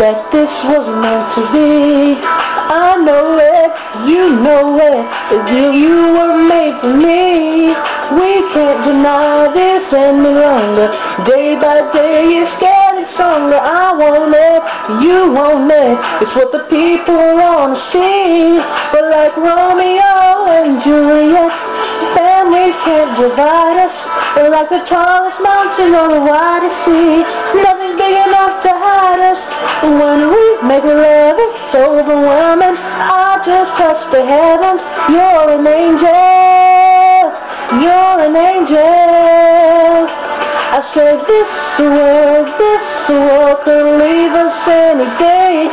that this was meant to be. I know it, you know it, as if you were made for me. We can't deny this any longer. Day by day it's getting stronger. I want it, you want it, it's what the people wanna see. But like Romeo and Juliet, families can't divide us. We're like the tallest mountain on the widest sea. Nothing's big enough to hide us. When we make love, it's overwhelming. I just touch the heavens. You're an angel. You're an angel. I said this world could leave us any day,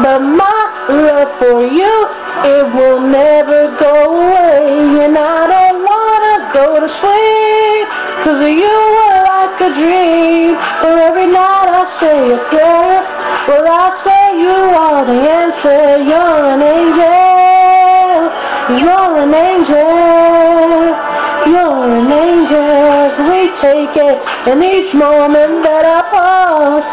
but my love for you, it will never go away. And I don't wanna go to sleep, 'cause you were like a dream. For every night I say a prayer, well I say you are the answer. You're an angel. You're an angel. You're an angel. We take it, and each moment that I pause,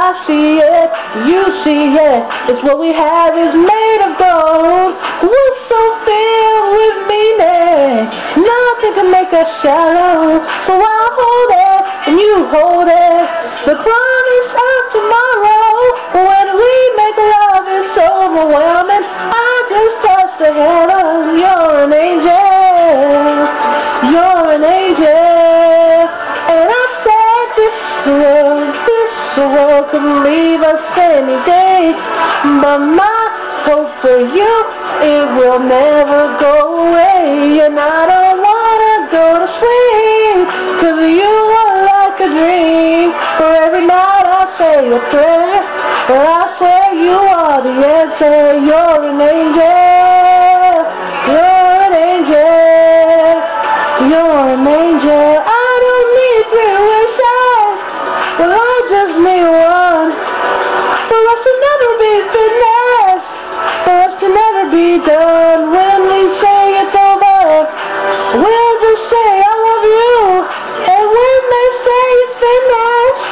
I see it, you see it. It's what we have is made of gold. We're so filled with meaning, nothing can make us shallow. So I hold it, and you hold it, the promise of tomorrow. When we make love, it's overwhelming. I just touch the heavens. You're an angel. You're an angel. And I said this world could leave us any day, but my hope for you, it will never go away. And I don't wanna go to sleep, 'cause you are like a dream. For every night I say a prayer, but I swear you are the answer. You're an angel. You're an angel. You're an angel. I don't need 3 wishes, well I just need one. For us to never be finished, for us to never be done. When we say it's over, we'll just say I love you. And when they say it's finished,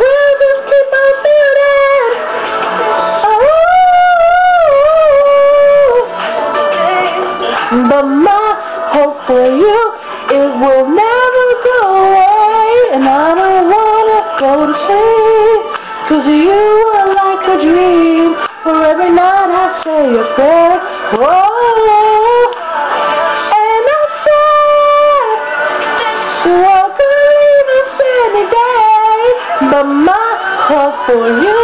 we'll just keep on building. Oh, but my hope for you, it will never go away. And I don't wanna go to sleep, 'cause you are like a dream. For every night I say a prayer. Oh, and I said I could leave us any day, but my hope for you,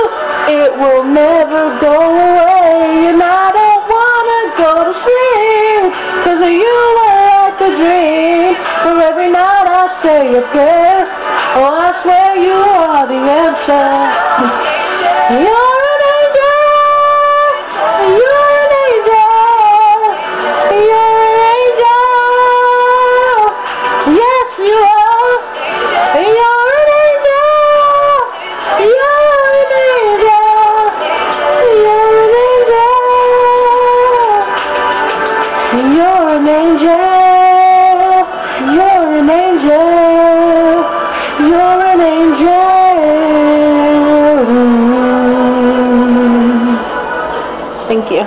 it will never go away. And I don't wanna go to sleep, 'cause you are like a dream. For every night I say a prayer. Oh, I swear you are the answer. You're an angel. You're an angel. You're an angel. Yes, you are. You're an angel. You're an angel. You're an angel. You're an angel. You're an angel. You're an angel. Thank you.